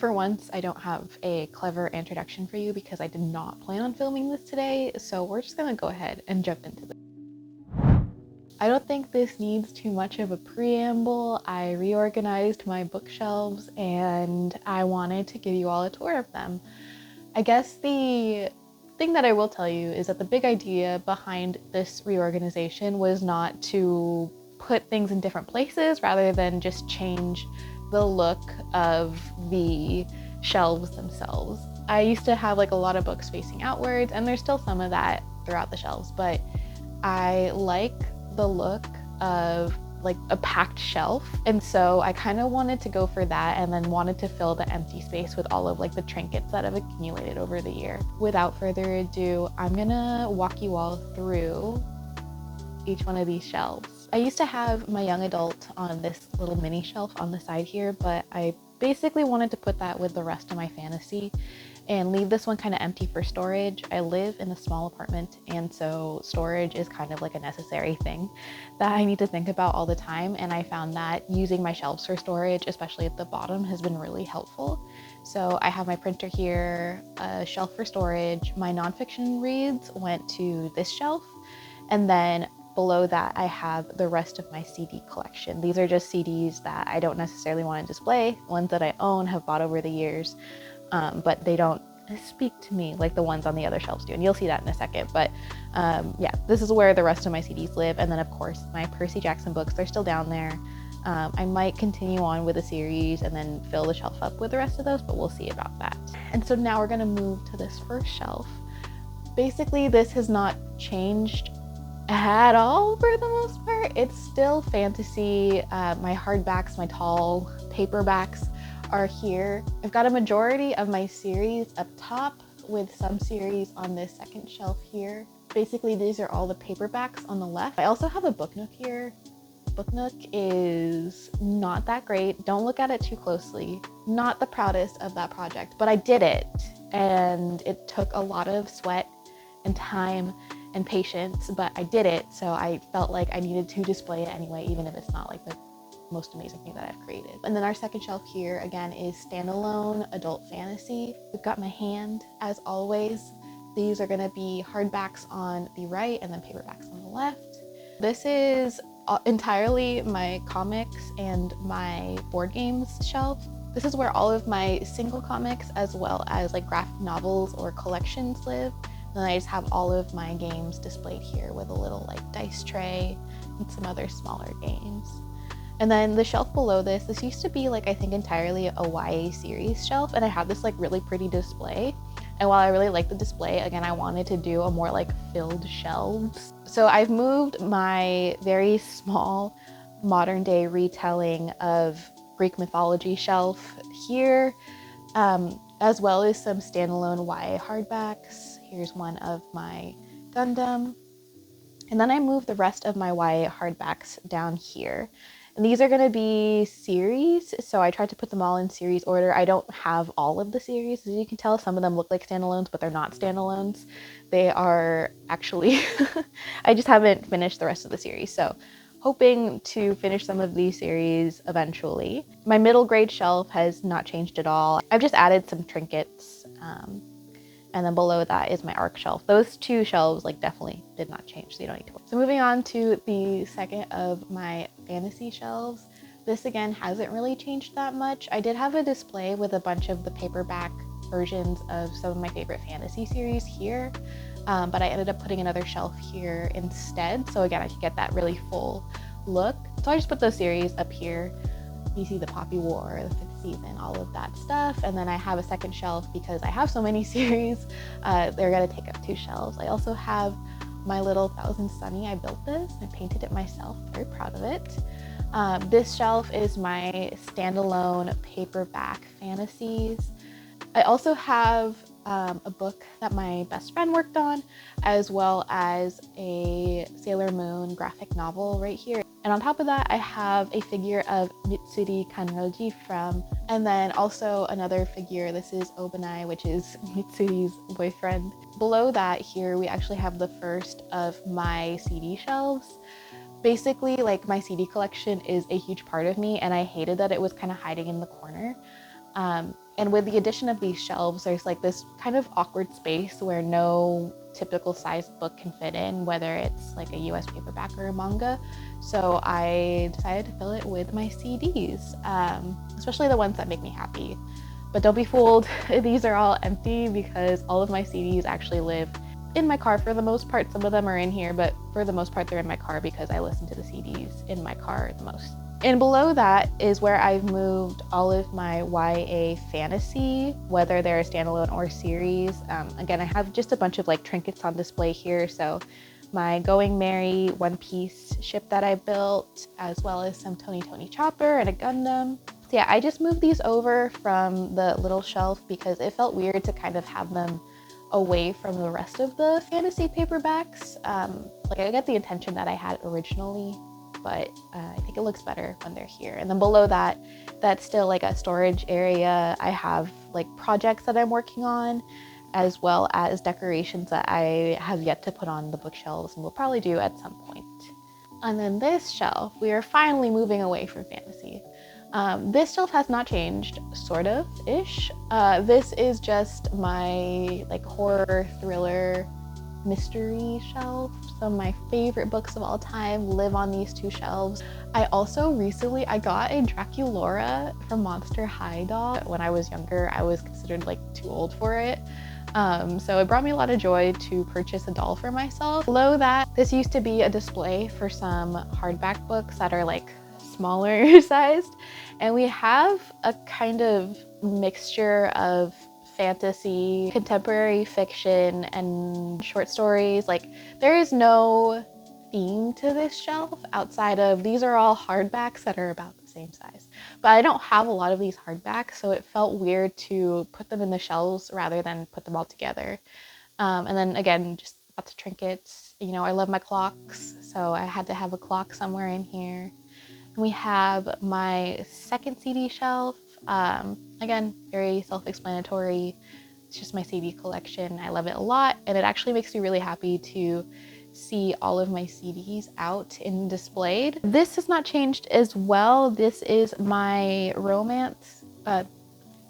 For once, I don't have a clever introduction for you because I did not plan on filming this today, so we're just gonna go ahead and jump into this. I don't think this needs too much of a preamble. I reorganized my bookshelves and I wanted to give you all a tour of them. I guess the thing that I will tell you is that the big idea behind this reorganization was not to put things in different places rather than just change the look of the shelves themselves. I used to have like a lot of books facing outwards, and there's still some of that throughout the shelves, but I like the look of like a packed shelf, and so I kind of wanted to go for that and then wanted to fill the empty space with all of like the trinkets that have accumulated over the year. Without further ado, I'm gonna walk you all through each one of these shelves. I used to have my young adult on this little mini shelf on the side here, but I basically wanted to put that with the rest of my fantasy and leave this one kind of empty for storage. I live in a small apartment, and so storage is kind of like a necessary thing that I need to think about all the time, and I found that using my shelves for storage, especially at the bottom, has been really helpful. So I have my printer here, a shelf for storage. My nonfiction reads went to this shelf, and then below that I have the rest of my CD collection. These are just CDs that I don't necessarily want to display, ones that I own, have bought over the years, but they don't speak to me like the ones on the other shelves do, and you'll see that in a second. But yeah, this is where the rest of my CDs live. And then of course my Percy Jackson books, they're still down there. I might continue on with a series and then fill the shelf up with the rest of those, but we'll see about that. And so now we're gonna move to this first shelf. Basically, this has not changed at all for the most part. It's still fantasy. My hardbacks, my tall paperbacks are here. I've got a majority of my series up top with some series on this second shelf here. Basically, these are all the paperbacks on the left. I also have a book nook here. Book nook is not that great. Don't look at it too closely. Not the proudest of that project, but I did it, and it took a lot of sweat and time and patience, but I did it, so I felt like I needed to display it anyway, even if it's not like the most amazing thing that I've created. And then our second shelf here again is standalone adult fantasy. We've got my hand, as always. These are gonna be hardbacks on the right and then paperbacks on the left. This is entirely my comics and my board games shelf. This is where all of my single comics as well as like graphic novels or collections live. Then I just have all of my games displayed here with a little like dice tray and some other smaller games. And then the shelf below this used to be like, I think entirely a YA series shelf, and I have this like really pretty display. And while I really like the display, again, I wanted to do a more like filled shelves. So I've moved my very small modern day retelling of Greek mythology shelf here, as well as some standalone YA hardbacks. Here's one of my Gundam. And then I moved the rest of my YA hardbacks down here. And these are gonna be series, so I tried to put them all in series order. I don't have all of the series. As you can tell, some of them look like standalones, but they're not standalones. They are actually, I just haven't finished the rest of the series. So hoping to finish some of these series eventually. My middle grade shelf has not changed at all. I've just added some trinkets. And then below that is my ARC shelf. Those two shelves like definitely did not change, so you don't need to worry. So moving on to the second of my fantasy shelves. This again hasn't really changed that much. I did have a display with a bunch of the paperback versions of some of my favorite fantasy series here, but I ended up putting another shelf here instead. So again, I could get that really full look. So I just put those series up here. You see the Poppy War, the 5th season, all of that stuff. And then I have a second shelf because I have so many series. They're gonna take up 2 shelves. I also have my little Thousand Sunny. I built this, I painted it myself, very proud of it. This shelf is my standalone paperback fantasies. I also have a book that my best friend worked on, as well as a Sailor Moon graphic novel right here. And on top of that, I have a figure of Mitsuri Kanroji and then also another figure. This is Obanai, which is Mitsuri's boyfriend. Below that here, we actually have the first of my CD shelves. Basically, like, my CD collection is a huge part of me, and I hated that it was kind of hiding in the corner. And with the addition of these shelves, there's like this kind of awkward space where no typical sized book can fit in, whether it's like a US paperback or a manga. So I decided to fill it with my CDs, especially the ones that make me happy. But don't be fooled, these are all empty because all of my CDs actually live in my car for the most part. Some of them are in here, but for the most part they're in my car because I listen to the CDs in my car the most. And below that is where I've moved all of my YA fantasy, whether they're a standalone or series. Again, I have just a bunch of like trinkets on display here. So my Going Merry One Piece ship that I built, as well as some Tony Chopper and a Gundam. So yeah, I just moved these over from the little shelf because it felt weird to kind of have them away from the rest of the fantasy paperbacks. Like I get the intention that I had originally, but I think it looks better when they're here. And then below that, that's still like a storage area. I have like projects that I'm working on, as well as decorations that I have yet to put on the bookshelves and will probably do at some point. And then this shelf, we are finally moving away from fantasy. This shelf has not changed, sort of-ish. This is just my like horror, thriller, mystery shelf. Some of my favorite books of all time live on these two shelves. I also recently, I got a Draculaura from Monster High doll. When I was younger, I was considered like too old for it. So it brought me a lot of joy to purchase a doll for myself. Below that, this used to be a display for some hardback books that are like smaller sized. And we have a kind of mixture of fantasy, contemporary fiction, and short stories. Like there is no theme to this shelf outside of these are all hardbacks that are about the same size. But I don't have a lot of these hardbacks, so it felt weird to put them in the shelves rather than put them all together. And then again, just lots of trinkets. You know, I love my clocks, so I had to have a clock somewhere in here. And we have my second CD shelf. Again, very self-explanatory. It's just my CD collection. I love it a lot, and it actually makes me really happy to see all of my CDs out and displayed. This has not changed as well. This is my romance.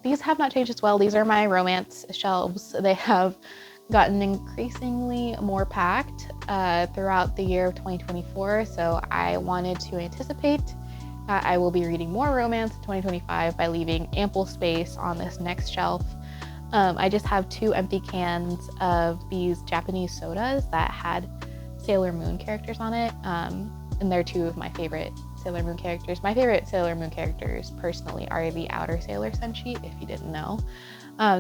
These have not changed as well. These are my romance shelves. They have gotten increasingly more packed throughout the year of 2024. So I wanted to anticipate I will be reading more romance in 2025 by leaving ample space on this next shelf. I just have 2 empty cans of these Japanese sodas that had Sailor Moon characters on it. And they're 2 of my favorite Sailor Moon characters. My favorite Sailor Moon characters personally are the Outer Sailor Senshi, if you didn't know.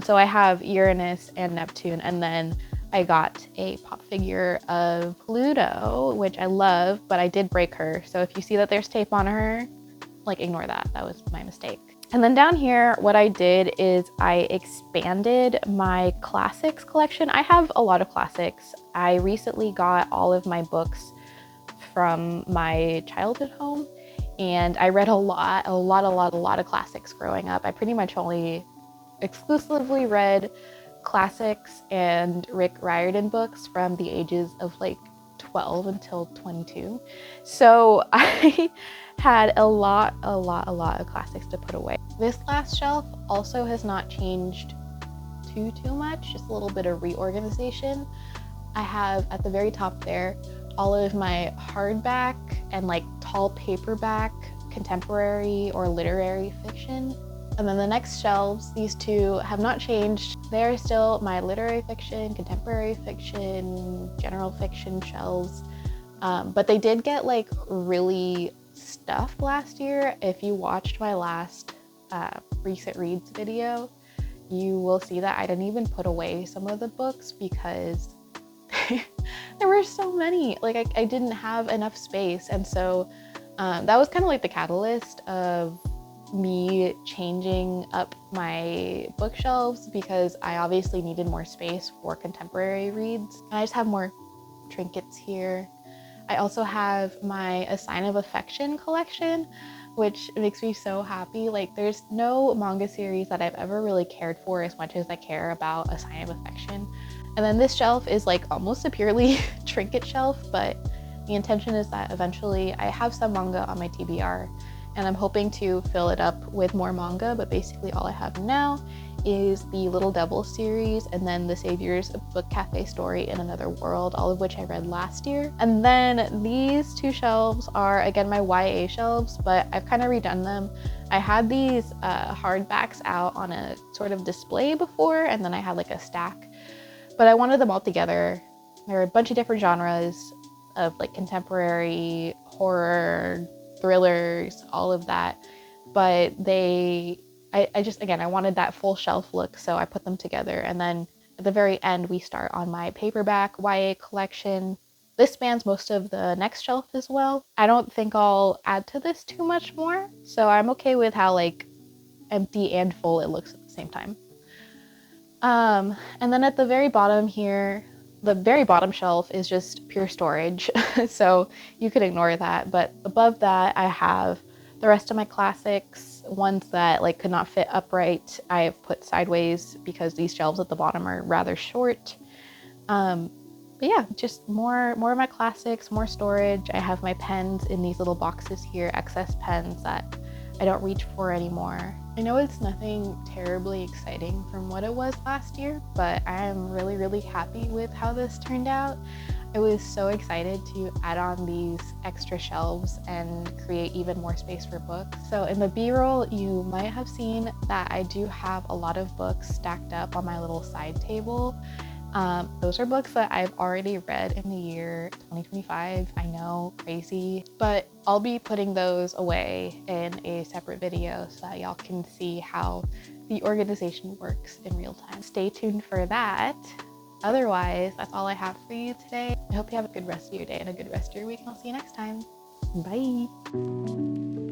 So I have Uranus and Neptune, and then I got a pop figure of Pluto, which I love, but I did break her. So if you see that there's tape on her, like ignore that. That was my mistake. And then down here, what I did is I expanded my classics collection. I have a lot of classics. I recently got all of my books from my childhood home, and I read a lot of classics growing up. I pretty much only exclusively read classics and Rick Riordan books from the ages of like 12 until 22. So I had a lot of classics to put away. This last shelf also has not changed too much, just a little bit of reorganization. I have at the very top there all of my hardback and like tall paperback contemporary or literary fiction. And then the next shelves, these 2 have not changed. They're still my literary fiction, contemporary fiction, general fiction shelves. But they did get like really stuffed last year. If you watched my last recent reads video, you will see that I didn't even put away some of the books because there were so many. Like I didn't have enough space. And so that was kind of like the catalyst of me changing up my bookshelves because I obviously needed more space for contemporary reads. And I just have more trinkets here. I also have my A Sign of Affection collection, which makes me so happy. Like there's no manga series that I've ever really cared for as much as I care about A Sign of Affection. And then this shelf is like almost a purely trinket shelf, but the intention is that eventually I have some manga on my TBR and I'm hoping to fill it up with more manga, but basically all I have now is the Little Devil series and then the Savior's Book Cafe story in Another World, all of which I read last year. And then these two shelves are again my YA shelves, but I've kind of redone them. I had these hardbacks out on a sort of display before, and then I had like a stack, but I wanted them all together. There are a bunch of different genres of like contemporary, horror, thrillers, all of that, but I just, again, I wanted that full shelf look, so I put them together. And then at the very end, we start on my paperback YA collection. This spans most of the next shelf as well. I don't think I'll add to this too much more, so I'm okay with how like empty and full it looks at the same time. And then at the very bottom here, the very bottom shelf is just pure storage, so you could ignore that. But above that, I have the rest of my classics, ones that like could not fit upright. I have put sideways because these shelves at the bottom are rather short. But yeah, just more of my classics, more storage. I have my pens in these little boxes here, excess pens that I don't reach for anymore. I know it's nothing terribly exciting from what it was last year, but I am really, really happy with how this turned out. I was so excited to add on these extra shelves and create even more space for books. So in the B-roll, you might have seen that I do have a lot of books stacked up on my little side table. Those are books that I've already read in the year 2025. I know, crazy, but I'll be putting those away in a separate video so that y'all can see how the organization works in real time. Stay tuned for that. Otherwise, that's all I have for you today. I hope you have a good rest of your day and a good rest of your week, and I'll see you next time. Bye.